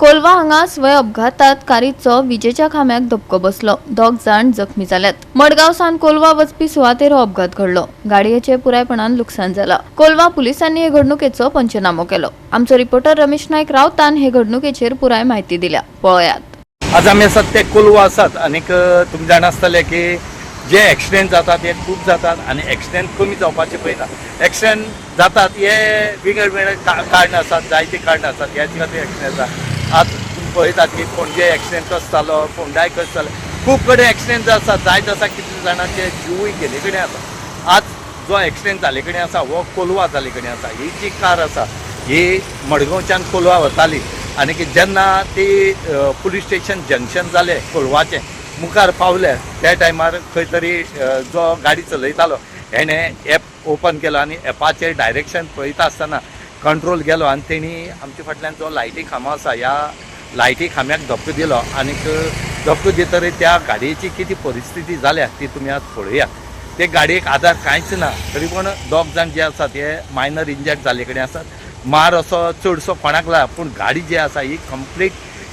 कोलवा हांगा स्वय अपघातात कारचो विजेच्या खांब्याक धपको बसलो। 2 जाण जखमी जाल्यात। मडगाव सावन कोलवा वचपी सुवातेर हो अपघात घडलो। गाडयेचे पुरायपणान लुकसाण जाला। कोलवा पुलिसांनी हे घडणुकेचो पंचनामो केलो। आमचो रिपोर्टर रमेश नायक रावतान हे घडणुकेचेर पुराय माहिती दिल्या। पळयात। आज आमी आसात ते कोलवा आसात आनी तुमी जाण आसतले की जे एक्सिडेंट जातात हे खूब जातात आनी एक्सिडेंट कमी जावपाचे पळयता। एक्सिडेंट जातात हे वेगळे कारण आसात, जायते कारण आसात, ह्याच खातीर एक्सिडेंट जाता। आज तुम्ही पळयतात की पणजे एक्सिडेंट कसो जालो, फोंडाय कसो जालो, खूब कडेन एक्सिडेंट आसात। जायत आसा कितले जाणांचे जिवूय गेले कडेन आसा। आज जो एक्सिडेंट जाले कडेन आसा हो कोलवा जाले कडेन आसा। ही जी कार आसा ही मडगांवच्यान कोलवा वताली आनी की जेन्ना ती पुलीस स्टेशन जंक्शन जालें कोलवाचें मुखार पावले त्या टायमार खंय तरी जो गाडी चलयतालो हेणे एप ओपन केलो आनी एपाचेर डायरेक्शन पळयता आसतना कंट्रोल गेलो आनी तेणी आमचे फाटल्यान जो लायटी खांबो आसा ह्या लायटी खांब्याक धपको दिलो आनीक धपको दितरी त्या गाडयेची कितें परिस्थिती जाल्या ती तुमी आज पळयात। ते गाडयेक आधार कांयच ना, तरी पूण 2 जाण जे आसात हे मायनर इंजर्ड जाले कडेन आसात। मार असो चडसो कोणाक लागला पूण गाडी जी आसा ही कंप्लीट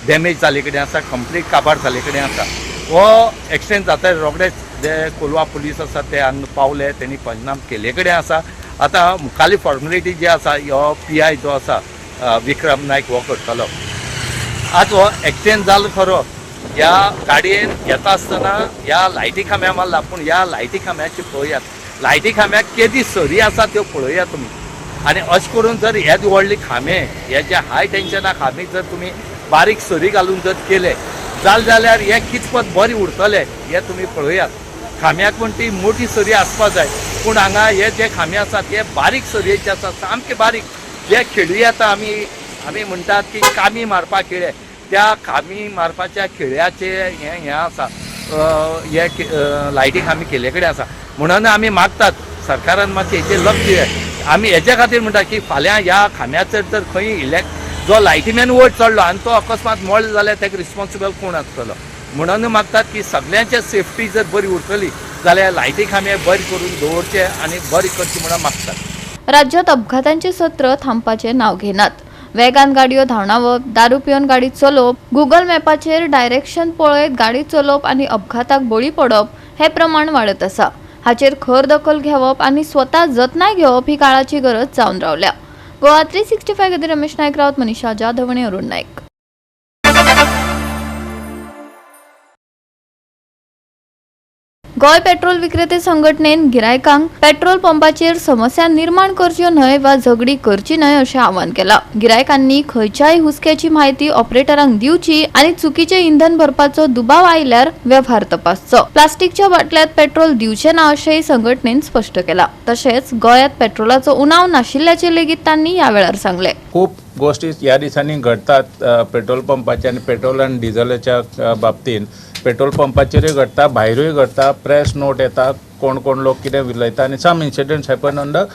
डॅमेज जाले कडेन आसा, कंप्लीट काबार जाले कडेन आसा। हो एक्सिडेंट जाता रोखडेच जे कोलवा पुलीस आसा ते हांगा पावले, तेणी पंचनाम केले कडेन आसा। आता मुखाली फॉर्मेलिटी जी आसा हो PI जो आसा विक्रम नायक हो करतलो। आज हो एक्सिडेंट जालो खरो, ह्या गाडयेन येता आसतना ह्या लायटी खांब्या मारला पूण ह्या लायटी खांब्याची पळयात, लायटी खांब्याक केदी सरी आसा त्यो पळयात तुमी। आनी अशें करून जर हे व्हडले खांबे हे जे हाय टेन्शना खांबे जर तुमी बारीक सरी घालून जर केले जाल्यार हे कितपत बरे उरतले हे तुमी पळयात। खांब्याक पूण ती मोठी सरी आसपा जाय पूण हांगा हे जे खांबे आसात हे बारीक सरयेचे आसात, सामके बारीक। जे खिळे येता आमी म्हणटात की कामी मारपा खिळे, त्या कामी मारपाच्या खिळ्याचे हे आसा हे लायटी खांबे केले कडेन आसा। म्हणून आमी मागतात सरकारान मातशें हेचेर लक्ष दिवचें। आमी हेच्या खातीर म्हणटा की फाल्यां ह्या खांब्याचेर जर खंय जो लायटीमॅन वयर चडलो आनी तो अकस्मात मोडलो जाल्यार ताका रिस्पॉन्सिबल कोण आसतलो। म्हणून मागतात की सगळ्यांचे सेफ्टी जर बरी उरतली जाल्यार लायटी खांबे बरे करून दवरचे आनी बरी करची म्हणून मागतात। राज्यात अपघातांचे सत्र थांबपाचे नाव घेनात। वेगान गाडयो धांवडावप, दारू पिवन गाडी चलोवप, गुगल मॅपाचेर डायरेक्शन पळयत गाडी चलोवप आनी अपघाताक बळी पडप हे प्रमाण वाडत आसा। हाचेर खर दखल घेवप आनी स्वता जतनाय घेवप ही काळाची गरज जावन रावल्या। गोवा 365 खातीर रमेश नायक रावत, मनीषा जाधव आनी अरुण नायक। गोय पेट्रोल विक्रेते संघटनेन गिरायकांक पेट्रोल पंपाचेर समस्या निर्माण करच्यो न्हय वा झगडी करची न्हय अशें आवाहन केलां। गिरायकांनी खंयच्याय हुस्क्याची म्हायती ऑपरेटरांक दिवची आनी चुकीचे इंधन भरपाचो दुबाव आयल्यार व्यवहार तपासचो। प्लास्टिकच्या बाटल्यात पेट्रोल दिवचे ना अशेंय संघटनेन स्पश्ट केलां। तशेंच गोंयांत पेट्रोलाचो उणाव नाशिल्ल्याचे लेगीत तांणी ह्या वेळार सांगले। खूप गोष्टी ह्या दिसांनी घडतात पेट्रोल पंपाच्या आणि पेट्रोल आणि डिझेलाच्या बाबतींत। पेट्रोल पंपाचेरूय घडटा, भायरूय घडटा, प्रेस नोट येता, कोण कोण लोक कितें उलयता आनी some incidents happen on the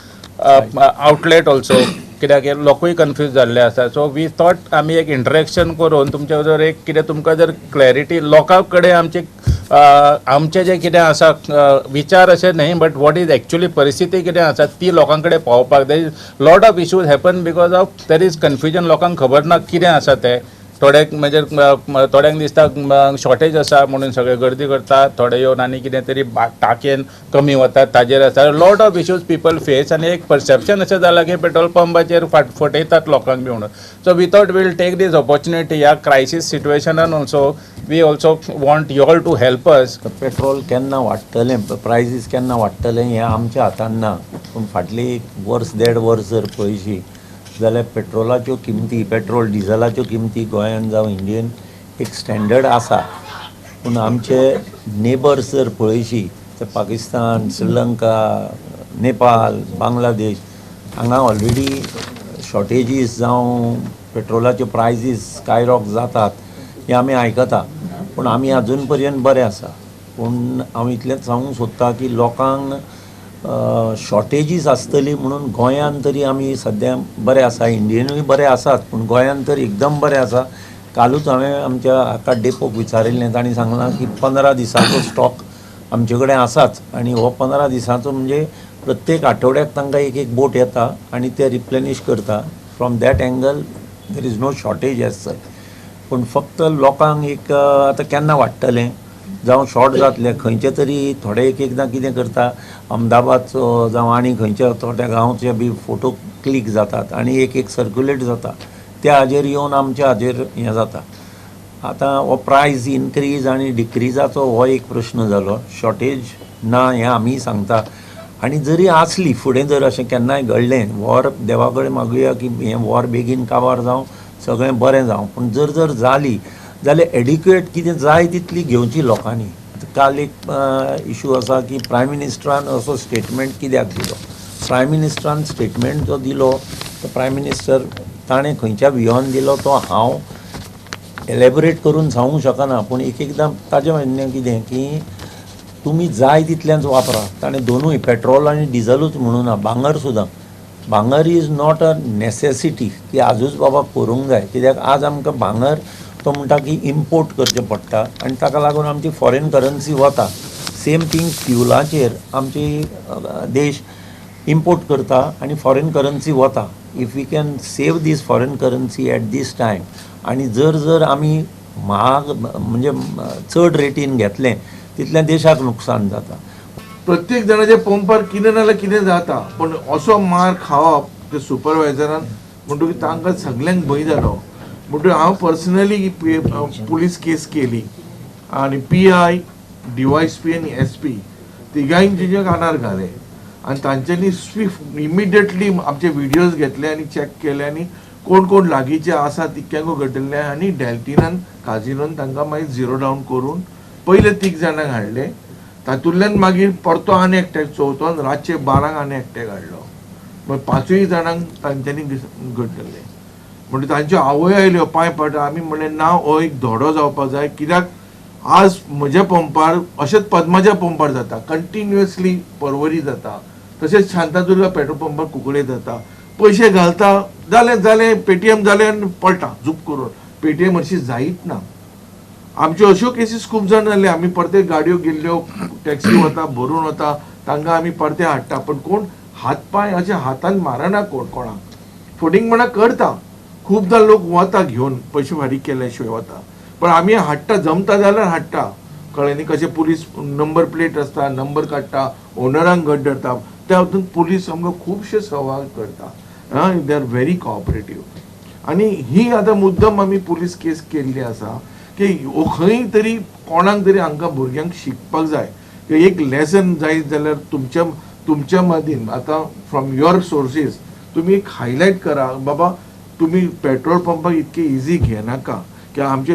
outlet also, कित्याक लोकूय कन्फ्यूज जाल्ले आसा। सो वी थॉट आमी एक इंटरेक्शन करून तुमचे जर एक कितें तुमकां जर क्लॅरिटी लोकां कडेन आमचे जे कितें आसा विचार अशें न्हय बट वॉट इज एक्चुअली परिस्थिती कितें आसा ती लोकां कडेन पावपाक। There is lot of issues happen because of there is confusion. लोकांक खबर ना कितें आसा तें। थोड्याक म्हणजे थोड्यांक दिसता शॉर्टेज आसा म्हणून सगळे गर्दी करतात, थोडे येवन आनी कितें तरी टाकयेन कमी वतात ताजेर आसा। Lot of issues people face आनी एक परसेप्शन अशें जालां की पेट्रोल पंपाचेर फटयतात लोकांक बी म्हणून। So we thought we'll take this opportunity ह्या क्रायसीस सिट्युएशनान also we also want you all to help us. Petrol केन्ना वाडटलें, प्रायसीस केन्ना वाडटलें हें आमच्या हातान ना, पूण फाटली वर्स 1.5 वर्स जर पळयशी जाल्यार पेट्रोलाच्यो किमती, पेट्रोल डिझेलाच्यो किमती गोंयांत जावं इंडियेन एक स्टँडर्ड आसा। पूण आमचे नेबर्स जर पळयशी तर पाकिस्तान, श्रीलंका, नेपाळ, बांगलादेश हांगा ऑलरेडी शॉर्टेजीस जावं पेट्रोलाच्यो प्रायसीस स्कायरॉक जातात हें आमी आयकता, पूण आमी अजून पर्यंत बरे आसा। पूण हांव इतलेंच सांगूंक सोदतां की लोकांक शॉर्टेजीस आसतली म्हणून गोंयांत तरी आमी सद्या बरे आसा, इंडियेनूय बरे आसात पूण गोंयांत तर एकदम बरे आसा। कालूच हांवें आमच्या हाका डेपोक विचारिल्लें, तांणी सांगलां की 15 दिसांचो स्टॉक आमचे कडेन आसाच आनी हो 15 दिसांचो म्हणजे प्रत्येक आठवड्याक तांकां एक बोट येता आनी ते रिप्लेनिश करता। From that angle there is no shortage as such. पूण फक्त लोकांक एक आतां केन्ना वाडटलें जावं शॉर्ट जातलें खंयचे तरी थोडे एकदां कितें करता अहमदाबादचो जावं आनी खंयच्या थोड्या गांवचे बी फोटो क्लिक जातात आनी एक सर्क्युलेट जाता त्या हाजेर येवन आमच्या हाजेर हें जाता. आतां हो प्रायस इनक्रीज आनी डिक्रीजाचो हो एक प्रश्न जालो. शॉर्टेज ना हें आमी सांगता आनी जरी आसली फुडें जर अशें केन्नाय घडलें वॉर देवा कडेन मागुया की हें वॉर बेगीन काबार जावं सगळें बरें जावं पूण जर जाली जाल्यार एडिक्युएट कितें जाय तितली घेवची लोकांनी. काल एक इशू आसा की प्रायम मिनिस्टरान असो स्टेटमेंट कित्याक दिलो. प्रायम मिनिस्टरान स्टेटमेंट जो दिलो तो प्रायम मिनिस्टर ताणें खंयच्या व्हियोन दिलो तो हांव एलेबोरेट करून सांगूंक शकना पूण एकदां ताजें म्हणणें कितें की तुमी जाय तितलेंच वापरा. ताणें दोनूय पेट्रोल आनी डिझलूच म्हणून ना भांगर सुद्दां. भांगर इज नॉट अ नेसेसिटी की आजूच बाबा करूंक जाय कित्याक आज आमकां भांगर तो म्हणटा की इम्पोर्ट करचें पडटा आनी ताका लागून आमची फॉरेन करन्सी वता. सेम थिंग फ्युलाचेर आमची देश इम्पोर्ट करता आनी फॉरेन करन्सी वता. If we can save this foreign currency at this time आनी जर आमी महाग म्हणजे चड रेटीन घेतलें तितलें देशाक नुकसान जाता. प्रत्येक जणाच्या पंपार कितें नाल्यार कितें जाता पण असो मार खावप ते सुपरवायझरान म्हणटकीर तांकां सगळ्यांक भंय जालो. म्हणटकीर हांव पर्सनली पुलीस केस केली आनी PI, DYSP आनी SP तिगांयचे कानार घाले आनी तांच्यांनी स्विफ्ट इमिडिएटली आमचे व्हिडियोज घेतले आनी चॅक केले आनी कोण कोण लागींचे आसा तितक्यांक घडले आनी डेल्टिनान काजिनोन तांकां मागीर झिरो डावन करून पयले 3 जाणांक हाडले. तातूंतल्यान मागीर परतो आनी एकट्याक चवथोन रातचे 12 आनी एकट्याक हाडलो. मागीर 5 जाणांक तांच्यांनी घडले. म्हणजे तांच्यो आवय आयल्यो पांय पडटा. आमी म्हणलें ना हो एक धोडो जावपाक जाय कित्याक आज म्हज्या पंपार अशेंच पद्माच्या पंपार जाता कंटिन्युअसली परवरी जाता तशेंच शांतादुर्गा पेट्रोल पंपार कुंकळे जाता. पयशे घालता जालें पेटीएम जालें आनी पळटा झूप करून. पेटीएम हरशी जायत ना. आमच्यो अश्यो केसीस खूब जाण जाल्यो. आमी परते गाडयो गेल्ल्यो टॅक्सी वता भरून वता तांकां आमी परते हाडटा पण कोण हात पांय अशे हातान मारना कोणाक फटींगपणां करता. खूबदां लोक वता घेवन पयशे फारीक केल्या शिवाय वता पण आमी हाडटा जमता जाल्यार हाडटा. कळ्ळें न्ही कशें पुलीस नंबर प्लेट आसता नंबर काडटा ओनरांक घट धरता त्या हातूंत पुलीस आमकां खुबशे सहभाग करता. दे आर व्हेरी कोऑपरेटीव आनी ही आतां मुद्दम आमी पुलीस केस केल्ली आसा की खंय तरी कोणाक तरी हांकां भुरग्यांक शिकपाक जाय की एक लेसन जाय जाल्यार तुमच्या मदीन आतां फ्रॉम युअर सोर्सीस तुमी एक हायलायट करा बाबा तुमी पेट्रोल पंपाक इतके इजी घेनाका की आमचे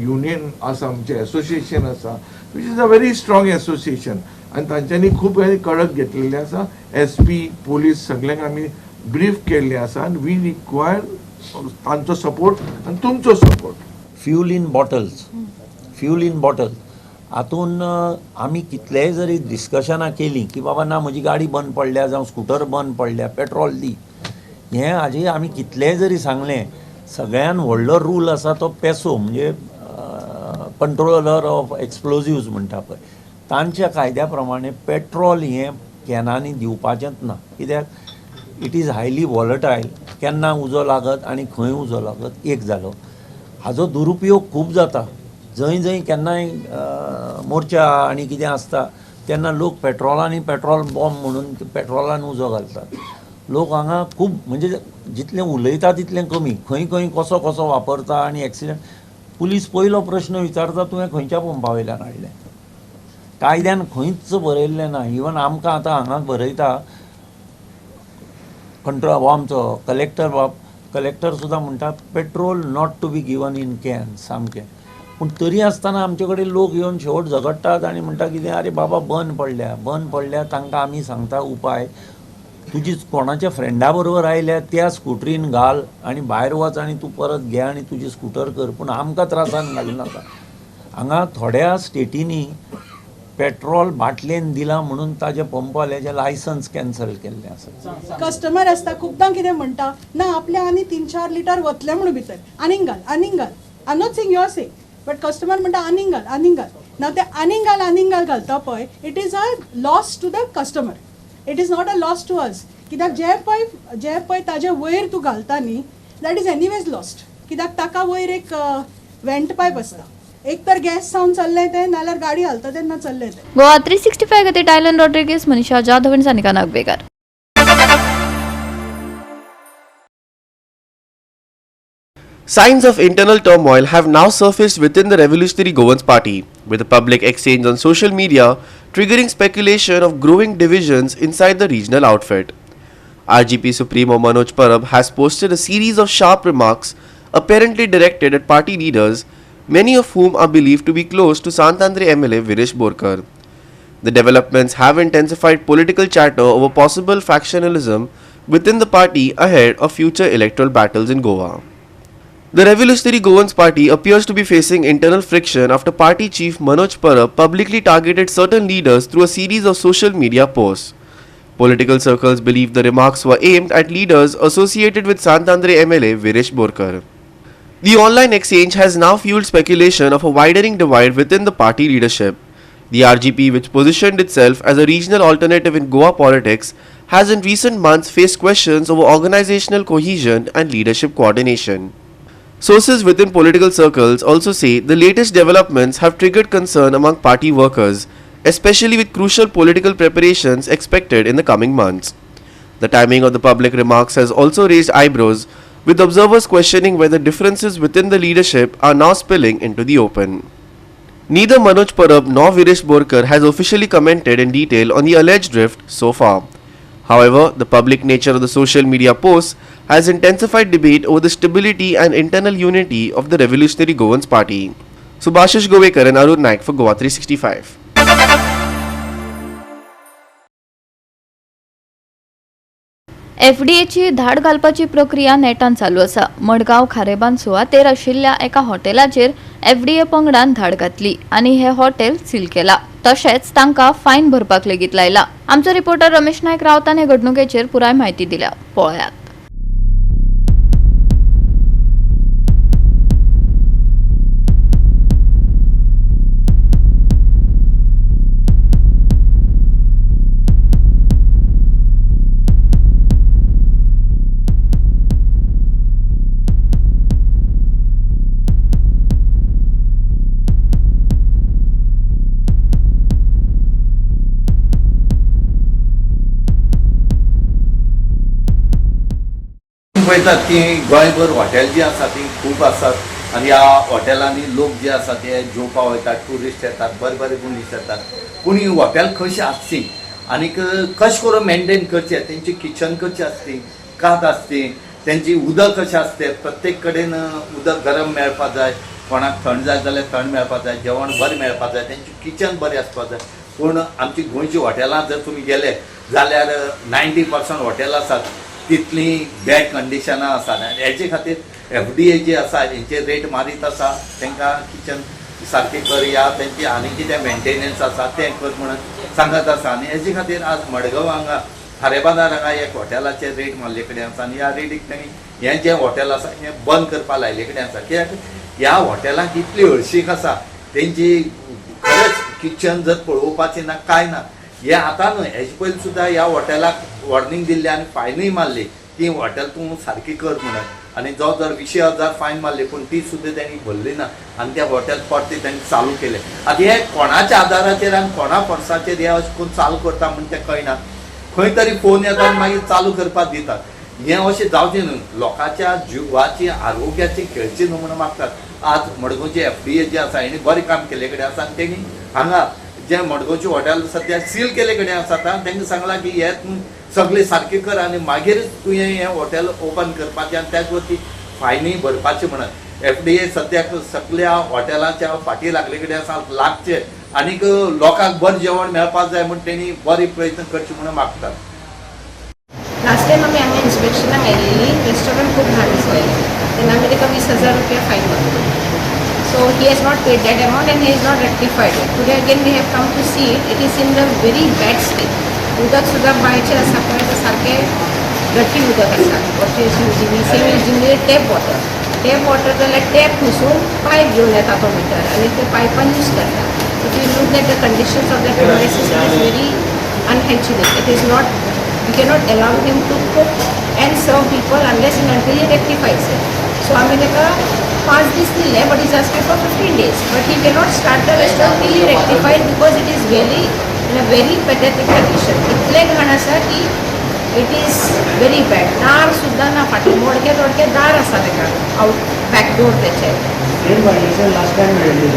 युनियन आसा आमचे एसोसिएशन आसा which is a very strong association आनी तांच्यांनी खूब कडक घेतलेले आसा. SP पुलीस सगळ्यांक आमी ब्रीफ केल्ले आसा आनी वी रिक्वायर तांचो सपोर्ट आनी तुमचो सपोर्ट. फ्यूल इन बॉटल हातून आमी कितलेय जरी डिस्कशनां केलीं की बाबा ना म्हजी गाडी बंद पडल्या जावं स्कूटर बंद पडल्या पेट्रोल दी हें हाजें आमी कितलेंय जरी सांगलें सगळ्यान व्हडलो रूल आसा तो पेसो म्हणजे कंट्रोलर ऑफ एक्सप्लोजिव्स म्हणटा पळय तांच्या कायद्या प्रमाणे पेट्रोल हें कॅनांनी दिवपाचेंच ना कित्याक इट इज हायली वॉलटायल केन्ना उजो लागत आनी खंय उजो लागत एक जालो. हाजो दुरुपयोग खूब जाता. जंय केन्नाय मोर्चा आनी कितें आसता तेन्ना लोक पेट्रोल बॉम्ब म्हणून पेट्रोलान उजो घालतात. लोक हांगा खूब म्हणजे जितलें उलयता तितलें कमी खंय कसो वापरता आनी एक्सिडेंट. पुलीस पयलो प्रश्न विचारता तुवें खंयच्या पंपा वयल्यान हाडलें. कायद्यान खंयच बरयल्लें ना. इवन आमकां आतां हांगा बरयता कंट्रोल आमचो कलेक्टर सुद्दां म्हणटा petrol not to be given in can सामकें. पूण तरी आसतना आमचे कडेन लोक येवन शेवट झगडटात आनी म्हणटा कितें आरे बाबा बंद पडल्या तांकां आमी सांगता उपाय तुजी कोणाच्या फ्रेंडा बरोबर आयल्या त्या स्कुटरीन घाल आनी भायर वच आनी तूं परत घे आनी तुजी स्कूटर कर पूण आमकां त्रासान घालनाका. हांगा थोड्या स्टेटींनी पेट्रोल बाटलेन दिला म्हणून ताजे पंपवाल्याचे लायसन्स कॅन्सल केल्ले आसा. कस्टमर आसता खूबदां कितें म्हणटा ना आपल्या आनी 3-4 लिटर वतले म्हणून भितर आनीक घाल I am not saying your say but customer म्हणटा आनीक घाल ना ते आनीक घाल घालता पळय it is a loss to the customer. It is not a loss to us कित्याक जे पळय ताजे वयर तूं घालता न्ही दॅट इज एनीवेज लॉस्ट कित्याक ताका वयर एक वेंट पायप आसता एक तर गॅस जावन चल्ले ते नाल्यार गाडी घालता तेन्ना चल्ले ते गोवा 365 खातीर टायलन रॉड्रिगीस, मनीषा जाधव आनी Sanika Nagwekar. Signs of internal turmoil have now surfaced within the Revolutionary Goans Party, with a public exchange on social media triggering speculation of growing divisions inside the regional outfit. RGP Supremo Manoj Parab has posted a series of sharp remarks apparently directed at party leaders, many of whom are believed to be close to Santandre MLA Virish Borkar. The developments have intensified political chatter over possible factionalism within the party ahead of future electoral battles in Goa. The Revolutionary Goans Party appears to be facing internal friction after party chief Manoj Parab publicly targeted certain leaders through a series of social media posts. Political circles believe the remarks were aimed at leaders associated with Santandre MLA Virish Borkar. The online exchange has now fueled speculation of a widening divide within the party leadership. The RGP, which positioned itself as a regional alternative in Goa politics, has in recent months faced questions over organizational cohesion and leadership coordination. Sources within political circles also say the latest developments have triggered concern among party workers, especially with crucial political preparations expected in the coming months. The timing of the public remarks has also raised eyebrows, with observers questioning whether differences within the leadership are now spilling into the open. Neither Manoj Parab nor Virish Borkar has officially commented in detail on the alleged rift so far. However, the public nature of the social media posts has intensified debate over the stability and internal unity of the Revolutionary Goans Party. Subhashish Govekar and Arun Naik for Goa 365. एफडीएची धाड घालपाची प्रक्रिया नेटान चालू आसा. मडगांव खारेबांद सुवातेर आशिल्ल्या एका हॉटेलाचेर FDA पंगडान धाड घातली आनी हे हॉटेल सील केला. तशेंच तांकां फायन भरपाक लेगीत लायला. आमचो रिपोर्टर रमेश नायक रावतान हे घडणुकेचेर पुराय म्हायती दिल्या. पळयात. पळयतात की गोंयभर हॉटेल जी आसा ती खूब आसात आनी ह्या हॉटेलांनी लोक जे आसा ते जेवपाक वयतात, ट्युरिस्ट येतात, बरे बरे मनीस येतात. पूण ही हॉटेल कशी आसची आनीक कशें करून मेंटेन करचें, तेंची किचन कशी आसची, कात आसची, तेंची उदक कशें आसतें, प्रत्येक कडेन उदक गरम मेळपाक जाय, कोणाक थंड जाय जाल्यार थंड मेळपाक जाय, जेवण बरें मेळपाक जाय, तेंची किचन बरें आसपाक जाय. पूण आमची गोंयची हॉटेलां जर तुमी गेले जाल्यार 90% हॉटेल आसात तितली बॅड कंडिशनां आसात. आनी हेजे खातीर एफडीए जी आसा हेंचे रेट मारीत आसा, तांकां किचन सारकें कर या तेंची आनी कितें मेंटेनन्स आसा तें कर म्हणून सांगत आसा. आनी हेजे खातीर आज मडगांव हांगा खारेबांदार हांगा एक हॉटेलाचे रेट मारले कडेन आसा आनी ह्या रेटीक तेणी हें जें हॉटेल आसा हें बंद करपा लायले कडेन आसा. कित्याक ह्या हॉटेलाक इतली हळशीक आसा, तेंची खरेंच किचन जर पळोवपाचें ना कांय ना. हे आतां न्हय, हेजे पयलीं सुद्दां ह्या हॉटेलाक वॉर्निंग दिल्ली आनी फायनूय मारली की हॉटेल तूं सारकी कर म्हणून. आनी जो जर 20,000 फायन मारली पूण ती सुद्दां तेणी भरली ना आनी त्या हॉटेल परती तेणी चालू केले. आतां हे कोणाच्या आदाराचेर आनी कोणा फोर्साचेर हे अशें करून चालू करता म्हणून तें कळना. खंय तरी फोन येता आनी मागीर चालू करपाक दितात. हें अशें जावचें न्हय, लोकांच्या जिवाची आरोग्याची खेळची न्हय म्हणून मागतात. आज मडगांवचे एफडीए जे आसा हेणी बरें काम केले कडेन आसा आनी तेणी हांगा जे मडगांवचे हॉटेल सद्या सील केले कडेन आसा तांकां सांगलां की हे सगळें सारकें कर आनी मागीर तुवें हें हॉटेल ओपन करपाचें आनी त्याच वरती फायनूय भरपाचें म्हणून. एफडीए सद्याक सगळ्या हॉटेलाच्या फाटी लागले कडेन आसा, लागचे आनीक लोकांक बरें जेवण मेळपाक जाय म्हूण तेणी बरे प्रयत्न करचे म्हणून मागतात. लास्ट टायम आमी हांगा इन्स्पेक्शनाक आयिल्ली, रेस्टॉरंट खूब घाण दिसलेलें, तेन्ना आमी ताका 20,000 रुपया फायन मारलो. So he has not paid that amount and he has not rectified it. Today again we have come to see it. It is in the very bad state. उदक सुद्दां बांयचें आसा पळय तें सारकें गट्टी उदक आसा. वॉटर युजींग टॅप वॉटर जाल्यार टॅप न्हिसून पायप घेवन येता तो मिटर आनी ते पायपान यूज करता. If you look at the conditions of the premises it is very unhygienic. It is not, we cannot allow him to cook and serve people unless and until he rectifies it. So आमी ताका 5 दीस दिले, but he's asking for 15 days. But he cannot start the restaurant till he rectified because it is really in a very pathetic condition. इतले घाण आसा की it is very bad. दार सुद्धा ना फाटी, मोडके तोडके दार आसा तेका आउट बॅक डोर तेचे.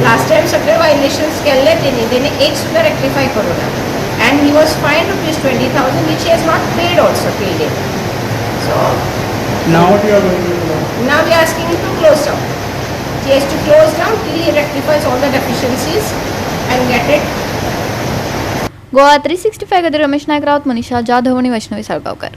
लास्ट टाइम सगळे वायलेशन्स केल्ले तेणी एक सुद्धा रेक्टिफाय करूं ना. And he was fined ₹20,000 which he has not paid also till date. So Now what you are going to do? now we are asking him to close down. He has to close down till he rectifies all the deficiencies and get it. Goa 365 खातीर रमेश नायक रावत, मनीषा जाधव आणि वैष्णवी साळगांवकर.